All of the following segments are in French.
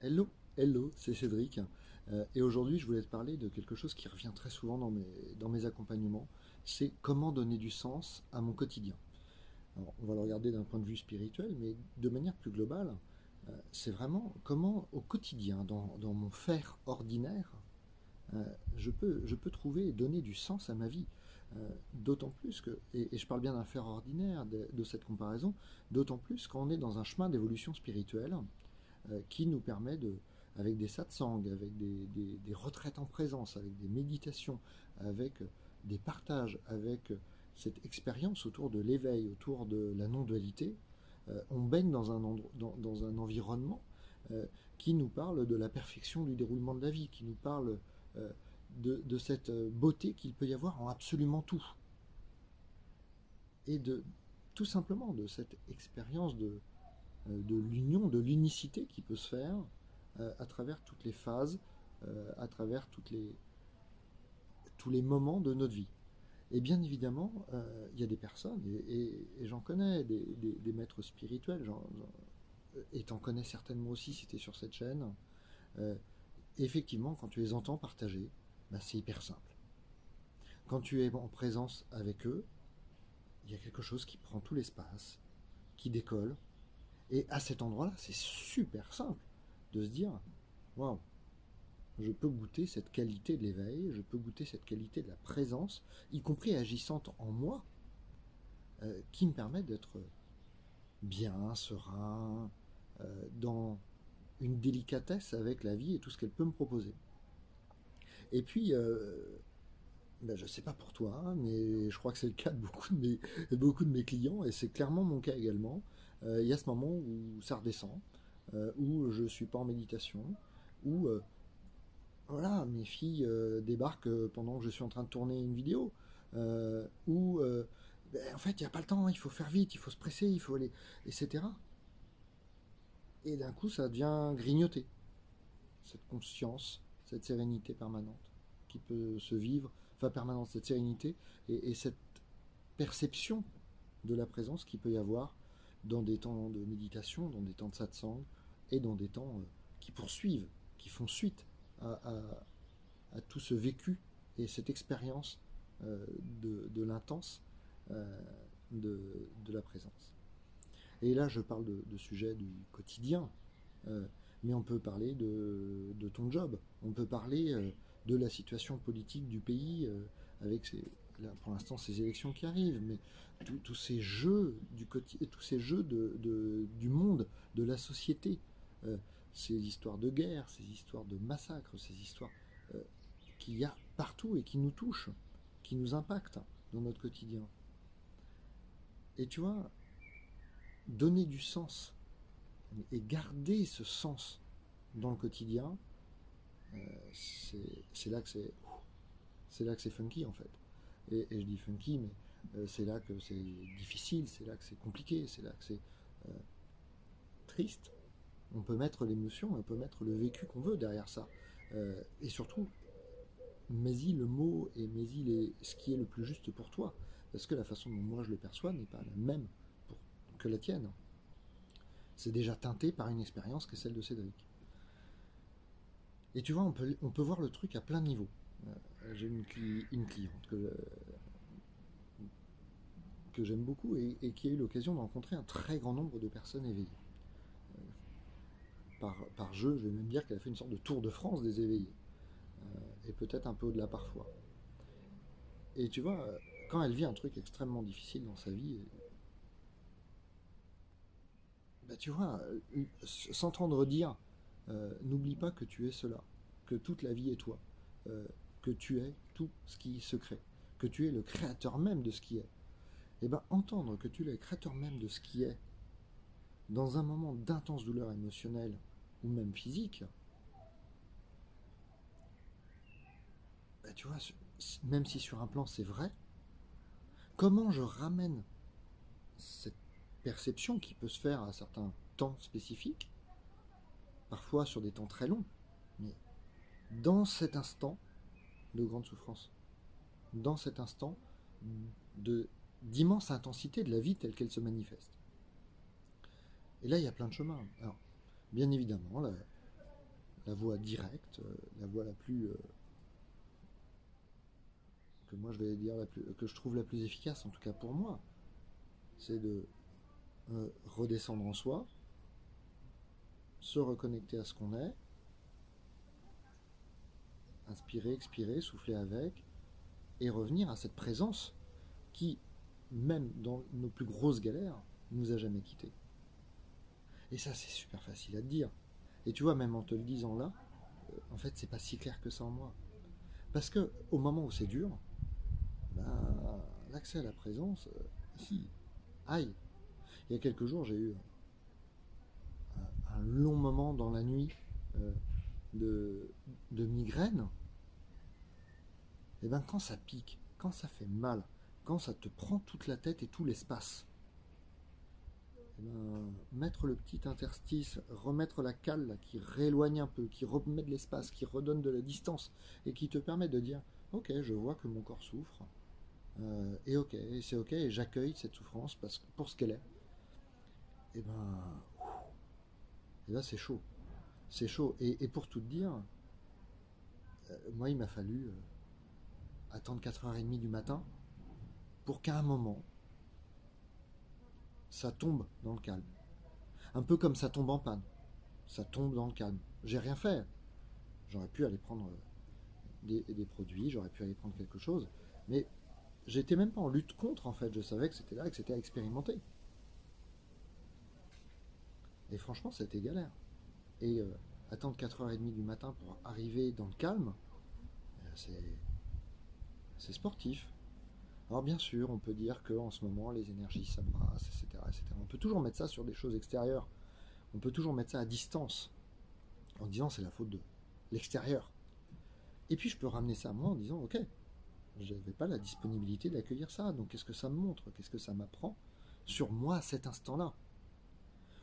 Hello, hello, c'est Cédric. Et aujourd'hui, je voulais te parler de quelque chose qui revient très souvent dans mes accompagnements. C'est comment donner du sens à mon quotidien. Alors, on va le regarder d'un point de vue spirituel, mais de manière plus globale, c'est vraiment comment au quotidien, dans mon faire ordinaire, je peux trouver et donner du sens à ma vie. D'autant plus que, et je parle bien d'un faire ordinaire, de cette comparaison, d'autant plus quand on est dans un chemin d'évolution spirituelle qui nous permet de, avec des satsangs, avec des retraites en présence, avec des méditations, avec des partages, avec cette expérience autour de l'éveil, autour de la non-dualité, on baigne dans un environnement qui nous parle de la perfection du déroulement de la vie, qui nous parle euh, de cette beauté qu'il peut y avoir en absolument tout. Et de tout simplement de cette expérience de l'union, de l'unicité qui peut se faire à travers toutes les phases, à travers tous les moments de notre vie. Et bien évidemment, il y a des personnes, et j'en connais, des maîtres spirituels, et t'en connais certainement aussi si tu es sur cette chaîne. Euh, Effectivement, quand tu les entends partager, bah, c'est hyper simple. Quand tu es en présence avec eux, il y a quelque chose qui prend tout l'espace, qui décolle. Et à cet endroit-là, c'est super simple de se dire, waouh, je peux goûter cette qualité de l'éveil, je peux goûter cette qualité de la présence, y compris agissante en moi, qui me permet d'être bien, serein, dans une délicatesse avec la vie et tout ce qu'elle peut me proposer. Et puis, ben, je ne sais pas pour toi, hein, mais je crois que c'est le cas de beaucoup de mes clients, et c'est clairement mon cas également. Il y a ce moment où ça redescend, où je ne suis pas en méditation, où voilà, mes filles débarquent pendant que je suis en train de tourner une vidéo, où ben, en fait il n'y a pas le temps, il faut faire vite, il faut se presser, il faut aller, etc. Et d'un coup ça devient grignoté, cette conscience, cette sérénité permanente qui peut se vivre, enfin permanente, cette sérénité et cette perception de la présence qu'il peut y avoir dans des temps de méditation, dans des temps de satsang et dans des temps qui poursuivent, qui font suite à tout ce vécu et cette expérience de l'intense euh, de la présence. Et là, je parle de sujets du quotidien, mais on peut parler de ton job, on peut parler de la situation politique du pays, avec là, pour l'instant ces élections qui arrivent, mais tous ces jeux du tous ces jeux du monde, de la société, euh, ces histoires de guerre, ces histoires de massacres, ces histoires euh, qu'il y a partout et qui nous touchent, qui nous impactent dans notre quotidien. Et tu vois, donner du sens et garder ce sens dans le quotidien, c'est là que c'est funky en fait. Et je dis funky, mais c'est là que c'est difficile, c'est là que c'est compliqué, c'est là que c'est euh, triste. On peut mettre l'émotion, on peut mettre le vécu qu'on veut derrière ça. Et surtout, mets-y le mot et mets-y ce qui est le plus juste pour toi. Parce que la façon dont moi je le perçois n'est pas la même que la tienne. C'est déjà teinté par une expérience que celle de Cédric. Et tu vois, on peut voir le truc à plein de niveaux. J'ai une cliente que j'aime beaucoup et qui a eu l'occasion de rencontrer un très grand nombre de personnes éveillées. Par jeu, je vais même dire qu'elle a fait une sorte de tour de France des éveillés. Et peut-être un peu au-delà parfois. Et tu vois, quand elle vit un truc extrêmement difficile dans sa vie, bah, tu vois, s'entendre dire n'oublie pas que tu es cela, que toute la vie est toi, euh, que tu es tout ce qui se crée, que tu es le créateur même de ce qui est. Et bien entendre que tu es le créateur même de ce qui est, dans un moment d'intense douleur émotionnelle ou même physique, bah, tu vois, même si sur un plan c'est vrai, comment je ramène cette perception qui peut se faire à certains temps spécifiques, parfois sur des temps très longs, mais dans cet instant de grande souffrance, dans cet instant de d'immense intensité de la vie telle qu'elle se manifeste. Et là, il y a plein de chemins. Alors, bien évidemment, la voie directe, la voie la plus que moi je vais dire que je trouve la plus efficace, en tout cas pour moi, c'est de redescendre en soi, se reconnecter à ce qu'on est, inspirer, expirer, souffler avec, et revenir à cette présence qui, même dans nos plus grosses galères, nous a jamais quittés. Et ça, c'est super facile à te dire. Et tu vois, même en te le disant là, en fait, c'est pas si clair que ça en moi. Parce que au moment où c'est dur, ben, l'accès à la présence, si, aïe. Il y a quelques jours, j'ai eu un long moment dans la nuit de migraine. Et bien, quand ça pique, quand ça fait mal, quand ça te prend toute la tête et tout l'espace, eh ben, mettre le petit interstice, remettre la cale là, qui rééloigne un peu, qui remet de l'espace, qui redonne de la distance et qui te permet de dire ok, je vois que mon corps souffre, et ok, et c'est ok, et j'accueille cette souffrance parce que, pour ce qu'elle est. Et ben c'est chaud. C'est chaud. Et pour tout te dire, moi il m'a fallu attendre 4h30 du matin pour qu'à un moment, ça tombe dans le calme. Un peu comme ça tombe en panne. Ça tombe dans le calme. J'ai rien fait. J'aurais pu aller prendre des produits, j'aurais pu aller prendre quelque chose, mais j'étais même pas en lutte contre, en fait. Je savais que c'était là et que c'était à expérimenter. Et franchement, c'était galère. Et attendre 4h30 du matin pour arriver dans le calme, c'est sportif. Alors bien sûr, on peut dire qu'en ce moment, les énergies s'embrassent, etc., etc. On peut toujours mettre ça sur des choses extérieures. On peut toujours mettre ça à distance, en disant c'est la faute de l'extérieur. Et puis je peux ramener ça à moi en disant ok, je n'avais pas la disponibilité d'accueillir ça, donc qu'est-ce que ça me montre, qu'est-ce que ça m'apprend sur moi à cet instant-là.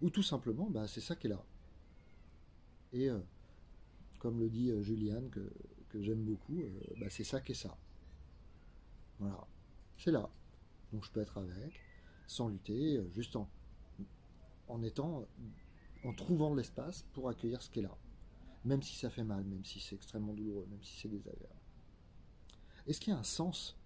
Ou tout simplement, bah, c'est ça qui est là. Et comme le dit Juliane, que j'aime beaucoup, bah, c'est ça qui est ça. Voilà, c'est là. Donc je peux être avec, sans lutter, juste en étant, en trouvant l'espace pour accueillir ce qui est là. Même si ça fait mal, même si c'est extrêmement douloureux, même si c'est désagréable. Est-ce qu'il y a un sens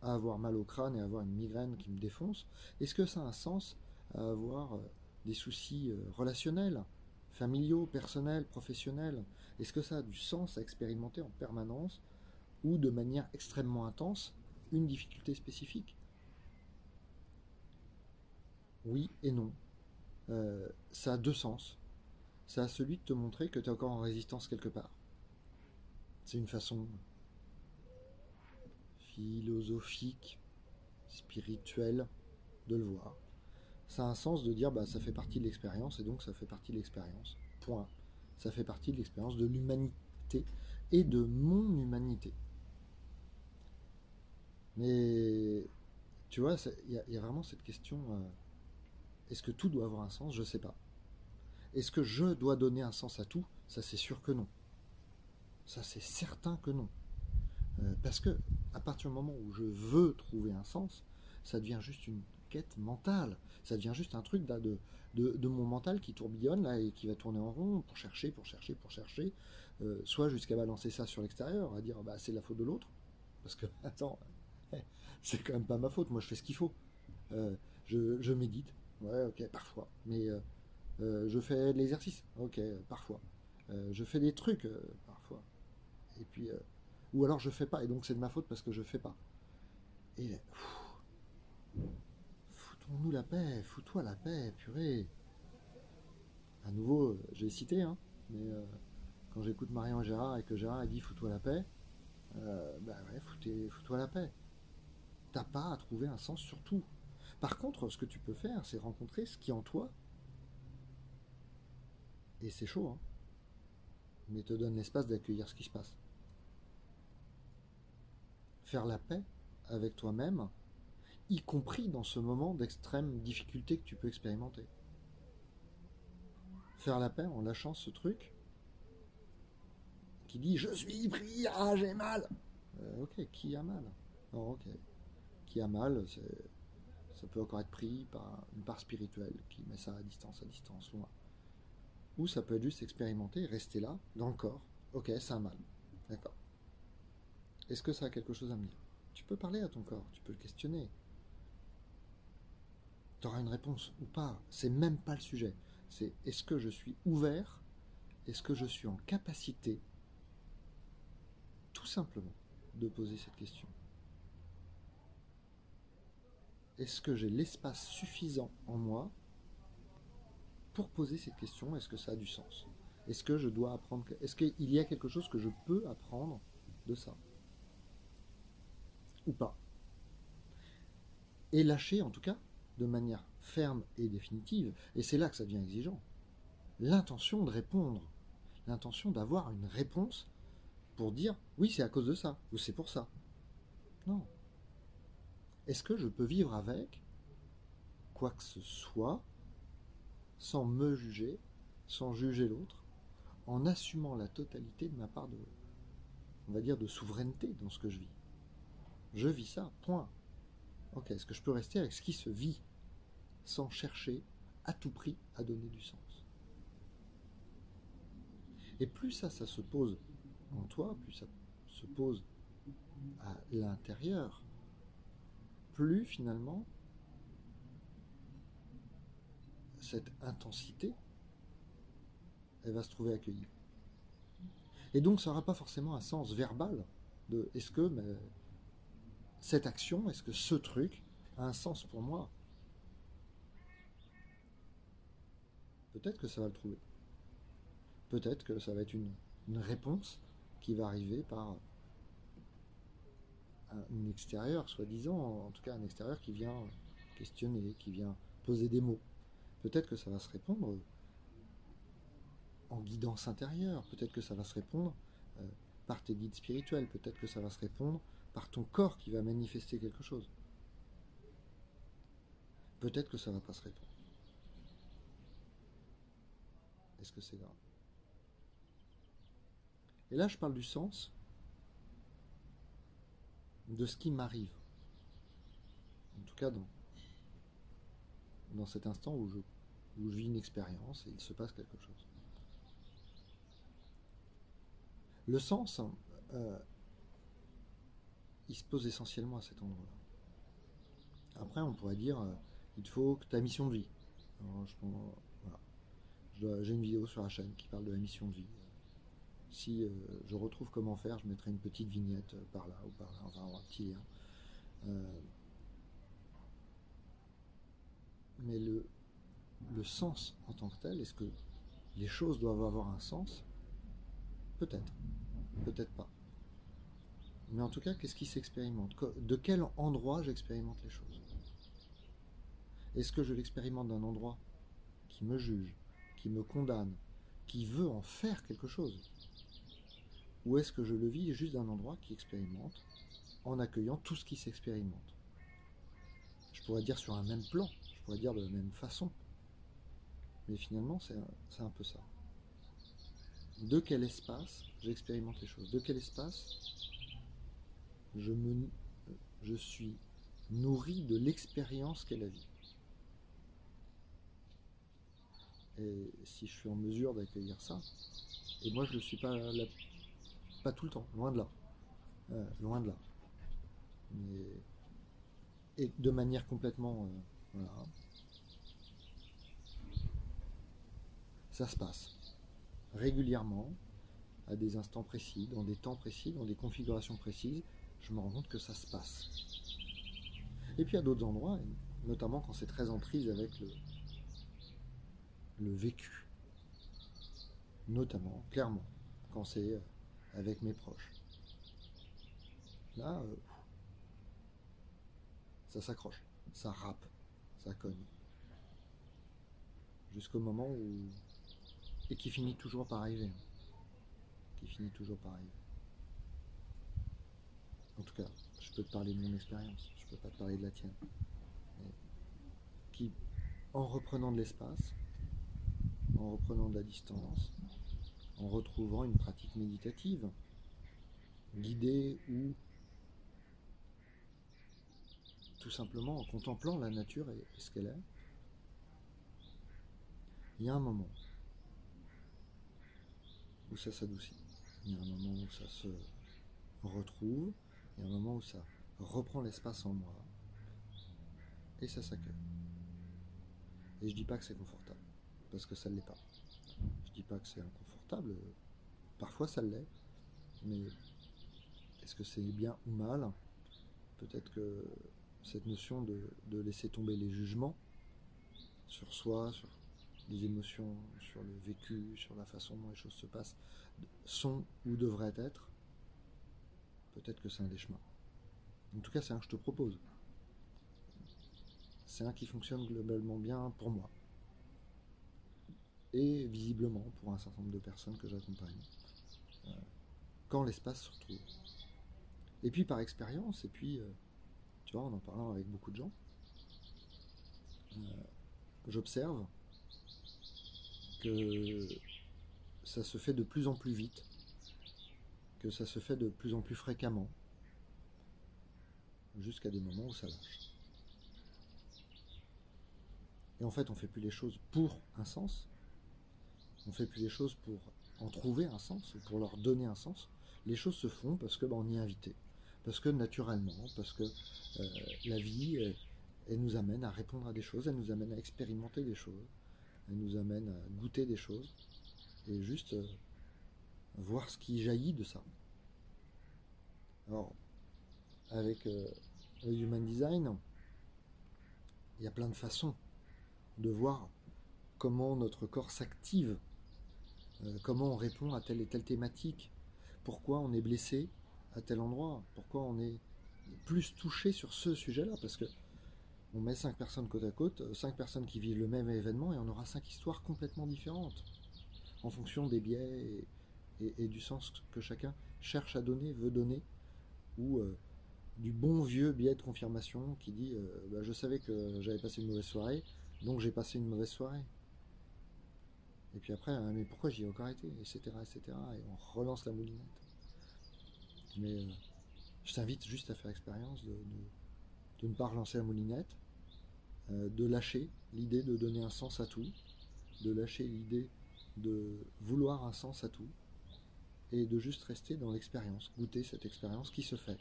à avoir mal au crâne et à avoir une migraine qui me défonce? Est-ce que ça a un sens à avoir des soucis relationnels, familiaux, personnels, professionnels? Est-ce que ça a du sens à expérimenter en permanence ou de manière extrêmement intense une difficulté spécifique? Oui et non. Ça a deux sens. Ça a celui de te montrer que tu es encore en résistance quelque part. C'est une façon philosophique, spirituelle de le voir. Ça a un sens de dire bah ça fait partie de l'expérience et donc ça fait partie de l'expérience. Point. Ça fait partie de l'expérience de l'humanité et de mon humanité. Mais tu vois, il y a vraiment cette question est-ce que tout doit avoir un sens? Je sais pas. Est-ce que je dois donner un sens à tout? Ça c'est sûr que non. Ça c'est certain que non. Parce que à partir du moment où je veux trouver un sens, ça devient juste une quête mentale. Ça devient juste un truc là, de mon mental qui tourbillonne là, et qui va tourner en rond pour chercher, soit jusqu'à balancer ça sur l'extérieur, à dire bah, c'est la faute de l'autre. Parce que, attends, c'est quand même pas ma faute, moi je fais ce qu'il faut. Je médite, ouais, ok, parfois. Mais je fais de l'exercice, ok, parfois. Je fais des trucs, parfois. Et puis, ou alors je fais pas, et donc c'est de ma faute parce que je fais pas. Et foutons-nous la paix, fous-toi la paix, purée. À nouveau, j'ai cité, hein, mais quand j'écoute Marion et Gérard et que Gérard a dit fous-toi la paix, bah ouais, fous-toi la paix. T'as pas à trouver un sens sur tout. Par contre, ce que tu peux faire, c'est rencontrer ce qui est en toi. Et c'est chaud, hein, mais te donne l'espace d'accueillir ce qui se passe. Faire la paix avec toi-même, y compris dans ce moment d'extrême difficulté que tu peux expérimenter. Faire la paix en lâchant ce truc qui dit je suis pris, ah j'ai mal. Ok, qui a mal? Non, ok. Qui a mal, ça peut encore être pris par une part spirituelle qui met ça à distance, loin. ou ça peut être juste expérimenter, rester là, dans le corps. Ok, c'est un mal. D'accord. Est-ce que ça a quelque chose à me dire? Tu peux parler à ton corps, tu peux le questionner. Tu auras une réponse ou pas. C'est même pas le sujet. C'est est-ce que je suis ouvert? Est-ce que je suis en capacité, tout simplement, de poser cette question? Est-ce que j'ai l'espace suffisant en moi pour poser cette question? Est-ce que ça a du sens? Est-ce que je dois apprendre? Est-ce qu'il y a quelque chose que je peux apprendre de ça? Ou pas? Et lâcher, en tout cas, de manière ferme et définitive, et c'est là que ça devient exigeant, l'intention de répondre, l'intention d'avoir une réponse pour dire oui, c'est à cause de ça, ou c'est pour ça. Non. Est-ce que je peux vivre avec quoi que ce soit sans me juger, sans juger l'autre, en assumant la totalité de ma part de, on va dire, de souveraineté dans ce que je vis? Je vis ça, point. Ok, est-ce que je peux rester avec ce qui se vit sans chercher à tout prix à donner du sens? Et plus ça se pose en toi, plus ça se pose à l'intérieur, plus finalement cette intensité, elle va se trouver accueillie. Et donc ça n'aura pas forcément un sens verbal de est-ce que cette action, est-ce que ce truc a un sens pour moi? Peut-être que ça va le trouver. Peut-être que ça va être une réponse qui va arriver par un extérieur, soi-disant, en tout cas un extérieur qui vient questionner, qui vient poser des mots. Peut-être que ça va se répondre en guidance intérieure, peut-être que ça va se répondre par tes guides spirituels, peut-être que ça va se répondre par ton corps qui va manifester quelque chose. Peut-être que ça ne va pas se répondre. Est-ce que c'est grave? Et là, je parle du sens de ce qui m'arrive. En tout cas, dans cet instant où je vis une expérience et il se passe quelque chose. Le sens, il se pose essentiellement à cet endroit-là. Après, on pourrait dire, il faut que ta mission de vie. Alors, voilà. J'ai une vidéo sur la chaîne qui parle de la mission de vie. Si je retrouve comment faire, je mettrai une petite vignette par là ou par là, enfin un petit lien. Mais le sens en tant que tel, est-ce que les choses doivent avoir un sens? Peut-être, peut-être pas. Mais en tout cas, qu'est-ce qui s'expérimente? De quel endroit j'expérimente les choses? Est-ce que je l'expérimente d'un endroit qui me juge, qui me condamne, qui veut en faire quelque chose? Ou est-ce que je le vis juste d'un endroit qui expérimente en accueillant tout ce qui s'expérimente? Je pourrais dire sur un même plan, je pourrais dire de la même façon. Mais finalement, c'est un peu ça. De quel espace j'expérimente les choses? De quel espace je suis nourri de l'expérience qu'est la vie? Et si je suis en mesure d'accueillir ça, et moi je ne le suis pas tout le temps, loin de là. Loin de là. Mais, et de manière complètement... voilà. Ça se passe régulièrement, à des instants précis, dans des temps précis, dans des configurations précises, je me rends compte que ça se passe. Et puis à d'autres endroits, notamment quand c'est très en prise avec le vécu, notamment, clairement, quand c'est avec mes proches. Là, ça s'accroche, ça râpe, ça cogne. Jusqu'au moment où... Et qui finit toujours par arriver. Qui finit toujours par arriver. En tout cas, je peux te parler de mon expérience, je peux pas te parler de la tienne. Mais qui, en reprenant de l'espace, en reprenant de la distance, en retrouvant une pratique méditative, guidée ou tout simplement en contemplant la nature et ce qu'elle est, il y a un moment où ça s'adoucit. Il y a un moment où ça se retrouve. Il y a un moment où ça reprend l'espace en moi. Et ça s'accueille. Et je dis pas que c'est confortable. Parce que ça ne l'est pas. Je dis pas que c'est inconfortable. Parfois ça l'est. Mais est-ce que c'est bien ou mal? Peut-être que cette notion de laisser tomber les jugements sur soi, sur les émotions, sur le vécu, sur la façon dont les choses se passent, sont ou devraient être, peut-être que c'est un des chemins. En tout cas, c'est un que je te propose. C'est un qui fonctionne globalement bien pour moi. Et visiblement pour un certain nombre de personnes que j'accompagne. Quand l'espace se retrouve. Et puis par expérience, et puis, tu vois, en parlant avec beaucoup de gens, j'observe que ça se fait de plus en plus vite, que ça se fait de plus en plus fréquemment, jusqu'à des moments où ça lâche. Et en fait, on ne fait plus les choses pour un sens, on ne fait plus les choses pour en trouver un sens, ou pour leur donner un sens. Les choses se font parce que on y est invité, parce que naturellement, parce que la vie, elle nous amène à répondre à des choses, elle nous amène à expérimenter des choses, elle nous amène à goûter des choses, et juste voir ce qui jaillit de ça. Alors, avec le Human Design, il y a plein de façons de voir comment notre corps s'active, comment on répond à telle et telle thématique, pourquoi on est blessé à tel endroit, pourquoi on est plus touché sur ce sujet-là, parce que on met 5 personnes côte à côte, 5 personnes qui vivent le même événement, et on aura 5 histoires complètement différentes, en fonction des biais et du sens que chacun cherche à donner, veut donner, ou du bon vieux biais de confirmation qui dit je savais que j'avais passé une mauvaise soirée, donc j'ai passé une mauvaise soirée. Et puis après, mais pourquoi j'y ai encore été, etc., etc. Et on relance la moulinette. Mais je t'invite juste à faire expérience de ne pas relancer la moulinette, de lâcher l'idée de donner un sens à tout, de lâcher l'idée de vouloir un sens à tout, et de juste rester dans l'expérience, goûter cette expérience qui se fait,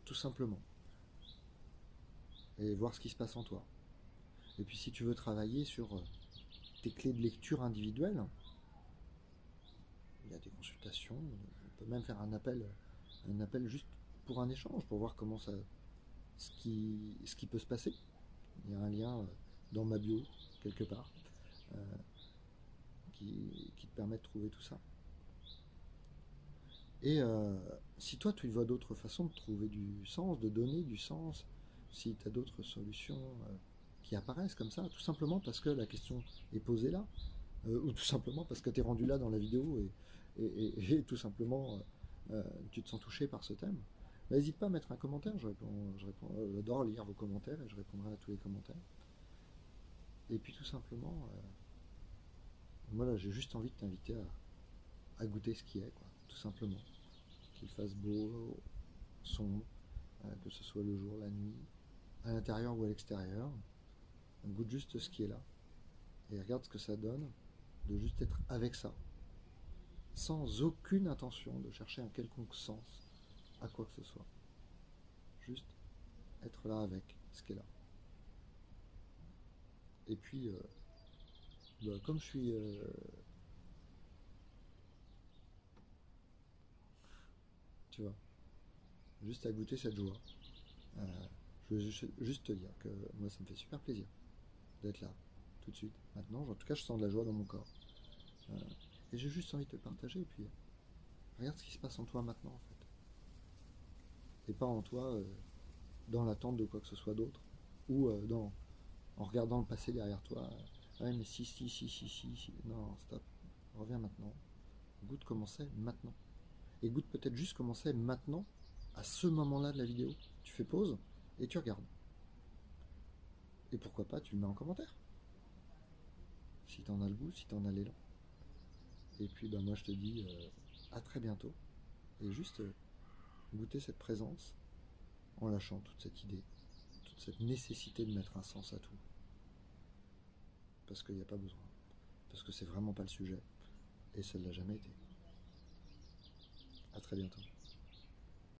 tout simplement, et voir ce qui se passe en toi. Et puis si tu veux travailler sur tes clés de lecture individuelles, il y a des consultations, on peut même faire un appel juste pour un échange, pour voir comment ça, ce qui peut se passer. Il y a un lien dans ma bio, quelque part, qui te permet de trouver tout ça. Et si toi tu vois d'autres façons de trouver du sens, de donner du sens, si tu as d'autres solutions qui apparaissent comme ça, tout simplement parce que la question est posée là, ou tout simplement parce que tu es rendu là dans la vidéo et tout simplement tu te sens touché par ce thème, n'hésite pas à mettre un commentaire, j'adore lire vos commentaires et je répondrai à tous les commentaires. Et puis tout simplement, voilà, j'ai juste envie de t'inviter à goûter ce qui est, quoi, tout simplement. Qu'il fasse beau, sombre, que ce soit le jour, la nuit, à l'intérieur ou à l'extérieur. Goûte juste ce qui est là. Et regarde ce que ça donne de juste être avec ça. Sans aucune intention de chercher un quelconque sens à quoi que ce soit. Juste être là avec ce qui est là. Et puis, comme je suis... tu vois, juste à goûter cette joie. Je veux juste te dire que moi ça me fait super plaisir d'être là, tout de suite, maintenant. En tout cas, je sens de la joie dans mon corps. Et j'ai juste envie de te partager. Et puis, regarde ce qui se passe en toi maintenant, en fait. Et pas en toi dans l'attente de quoi que ce soit d'autre. Ou en regardant le passé derrière toi. Ouais, mais si. Non, stop. Reviens maintenant. Goûte comment c'est maintenant. Et goûte peut-être juste comment c'est maintenant, à ce moment-là de la vidéo. Tu fais pause et tu regardes. Et pourquoi pas, tu le mets en commentaire. Si t'en as le goût, si t'en as l'élan. Et puis moi je te dis à très bientôt. Et juste goûter cette présence en lâchant toute cette idée, toute cette nécessité de mettre un sens à tout. Parce qu'il n'y a pas besoin. Parce que c'est vraiment pas le sujet. et ça ne l'a jamais été. À très bientôt.